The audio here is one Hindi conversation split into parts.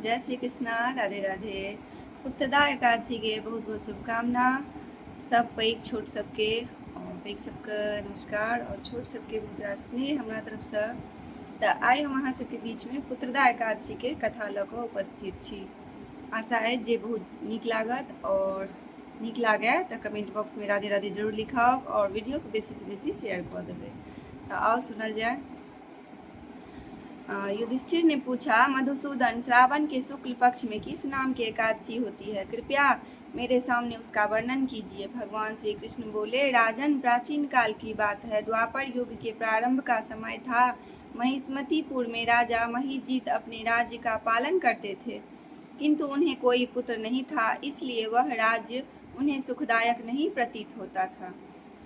जय श्री कृष्णा, राधे राधे। उत्तरदा एकादशी के बहुत बहुत शुभकामना। सब पैघ छोट सबके और पैघ सबके नमस्कार और छोट सबके मुद्रा स्नेह हमरा तरफ से। तऽ आइ हम अहाँ सबके बीच में पुत्रदा एकादशी के कथा लऽ कऽ उपस्थित छी। आशा है जे बहुत नीक लागत और नीक लागे तऽ कमेंट बॉक्स में राधे राधे जरूर लिखब और वीडियो को बेसी से बेसी शेयर कऽ देबै। तऽ आओ सुनल जाए। युधिष्ठिर ने पूछा, मधुसूदन, श्रावण के शुक्ल पक्ष में किस नाम की एकादशी होती है? कृपया मेरे सामने उसका वर्णन कीजिए। भगवान श्री कृष्ण बोले, राजन, प्राचीन काल की बात है। द्वापर युग के प्रारंभ का समय था। महिष्मतिपुर में राजा महिजीत अपने राज्य का पालन करते थे, किंतु उन्हें कोई पुत्र नहीं था, इसलिए वह राज्य उन्हें सुखदायक नहीं प्रतीत होता था।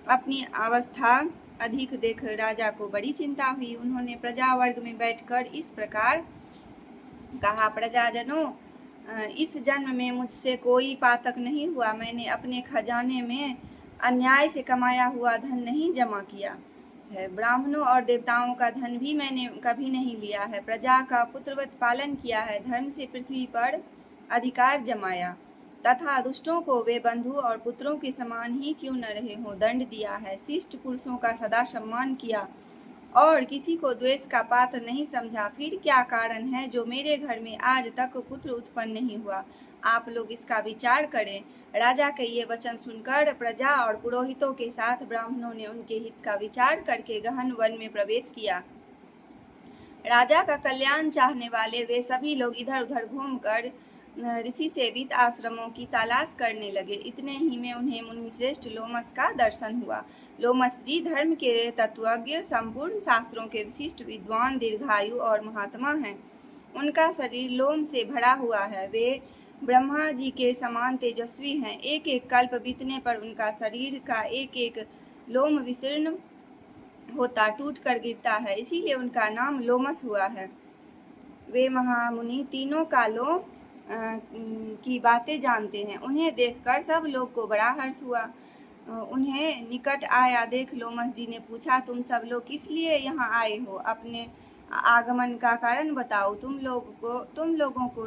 अपनी अवस्था अधिक देख राजा को बड़ी चिंता हुई। उन्होंने प्रजा वर्ग में बैठकर इस प्रकार कहा, प्रजाजनों, इस जन्म में मुझसे कोई पातक नहीं हुआ। मैंने अपने खजाने में अन्याय से कमाया हुआ धन नहीं जमा किया है। ब्राह्मणों और देवताओं का धन भी मैंने कभी नहीं लिया है। प्रजा का पुत्रवत पालन किया है। धर्म से पृथ्वी पर अधिकार जमाया तथा दुष्टों को वे बंधु और पुत्रों के समान ही क्यों न रहे हों दंड दिया है। शिष्ट पुरुषों का सदा सम्मान किया और किसी को द्वेष का पात्र नहीं समझा। फिर क्या कारण है जो मेरे घर में आज तक पुत्र उत्पन्न नहीं हुआ? आप लोग इसका विचार करें। राजा के ये वचन सुनकर प्रजा और पुरोहितों के साथ ब्राह्मणों ने उनके हित का विचार करके गहन वन में प्रवेश किया। राजा का कल्याण चाहने वाले वे सभी लोग इधर उधर घूमकर ऋषि सेवित आश्रमों की तलाश करने लगे। इतने ही में उन्हें मुनिश्रेष्ठ लोमस का दर्शन हुआ। लोमस जी धर्म के तत्वज्ञ, संपूर्ण शास्त्रों के विशिष्ट विद्वान, दीर्घायु और महात्मा हैं। उनका शरीर लोम से भरा हुआ है। वे ब्रह्मा जी के समान तेजस्वी हैं। एक एक कल्प बीतने पर उनका शरीर का एक एक लोम विशीर्ण होता टूट कर गिरता है, इसीलिए उनका नाम लोमस हुआ है। वे महामुनि तीनों कालों की बातें जानते हैं। उन्हें देखकर सब लोग को बड़ा हर्ष हुआ। उन्हें निकट आया देख लोमस जी ने पूछा, तुम सब लोग किस लिए यहाँ आए हो? अपने आगमन का कारण बताओ। तुम लोगों को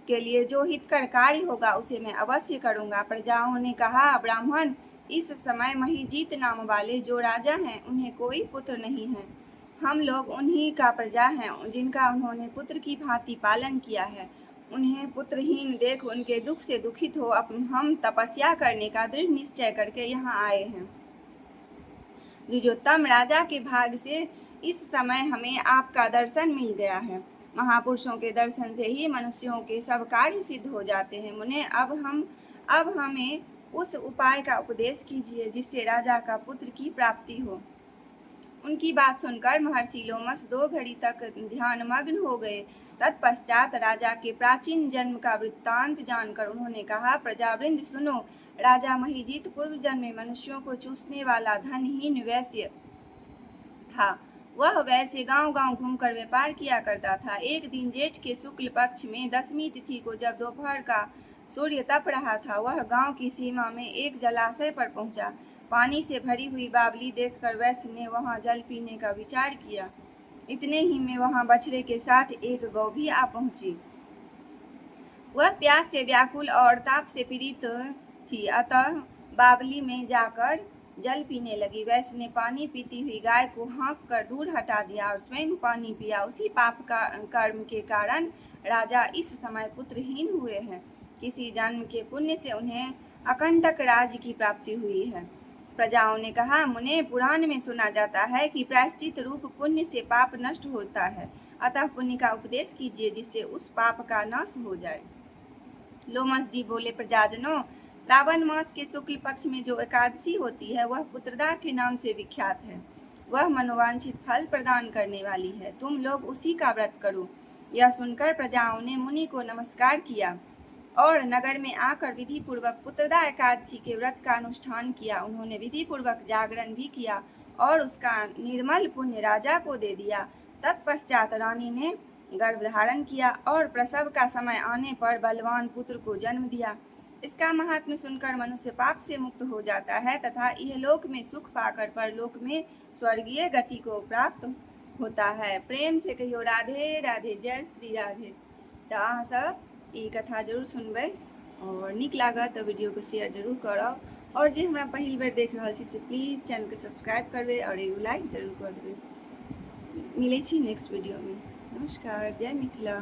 के लिए जो हितकर कार्य होगा उसे मैं अवश्य करूँगा। प्रजाओं ने कहा, ब्राह्मण, इस समय महिजीत नाम वाले जो राजा हैं उन्हें कोई पुत्र नहीं है। हम लोग उन्हीं का प्रजा हैं जिनका उन्होंने पुत्र की भांति पालन किया है। उन्हें पुत्रहीन देख उनके दुख से दुखित हो हम तपस्या करने का दृढ़ निश्चय करके यहाँ आए हैं। द्विजोत्तम, राजा के भाग से इस समय हमें आपका दर्शन मिल गया है। महापुरुषों के दर्शन से ही मनुष्यों के सब कार्य सिद्ध हो जाते हैं। मुने, अब हमें उस उपाय का उपदेश कीजिए जिससे राजा का पुत्र की प्राप्ति हो। उनकी बात सुनकर महर्षि लोमस 2 घड़ी तक ध्यानमग्न हो गए। तत्पश्चात राजा के प्राचीन जन्म का वृत्तांत जानकर उन्होंने कहा, प्रजावृंद सुनो। राजा महिजीत पूर्व जन्म में मनुष्यों को चूसने वाला धनहीन वैश्य था। वह वैसे गांव गांव घूमकर व्यापार किया करता था। एक दिन जेठ के शुक्ल पक्ष में 10वीं तिथि को जब दोपहर का सूर्य तप रहा था, वह गांव की सीमा में एक जलाशय पर पहुंचा। पानी से भरी हुई बावली देखकर वैश्य ने वहां जल पीने का विचार किया। इतने ही में वहां बछड़े के साथ एक गौ भी आ पहुंची। वह प्यास से व्याकुल और ताप से पीड़ित थी, अतः बावली में जाकर जल पीने लगी। वैश्य ने पानी पीती हुई गाय को हाँक कर दूर हटा दिया और स्वयं पानी पिया। उसी पाप का कर्म के कारण राजा इस समय पुत्रहीन हुए हैं। किसी जन्म के पुण्य से उन्हें अकंटक राज्य की प्राप्ति हुई है। प्रजाओं ने कहा, मुने, पुराण में सुना जाता है कि प्रायश्चित रूप पुण्य से पाप नष्ट होता है, अतः पुण्य का उपदेश कीजिए जिससे उस पाप का नाश हो जाए। लोमस जी बोले, प्रजाजनों, श्रावण मास के शुक्ल पक्ष में जो एकादशी होती है वह पुत्रदा के नाम से विख्यात है। वह मनोवांछित फल प्रदान करने वाली है। तुम लोग उसी का व्रत करो। यह सुनकर प्रजाओं ने मुनि को नमस्कार किया और नगर में आकर विधि पूर्वक पुत्रदा एकादशी के व्रत का अनुष्ठान किया। उन्होंने विधि पूर्वक जागरण भी किया और उसका निर्मल पुण्य राजा को दे दिया। तत्पश्चात रानी ने गर्भ धारण किया और प्रसव का समय आने पर बलवान पुत्र को जन्म दिया। इसका महात्म्य सुनकर मनुष्य पाप से मुक्त हो जाता है तथा इहलोक में सुख पाकर परलोक में स्वर्गीय गति को प्राप्त होता है। प्रेम से कहियो राधे राधे। जय श्री राधे। तऽ अहाँ सब ई कथा जरूर सुनबै और नीक लागत तऽ वीडियो को शेयर जरूर करब और जे हमरा पहिल बेर देख रहल छी से प्लीज चैनल के सब्सक्राइब करबै और एगो लाइक जरूर कऽ देबै। मिलै छी नेक्स्ट वीडियो में। नमस्कार, जय मिथिला।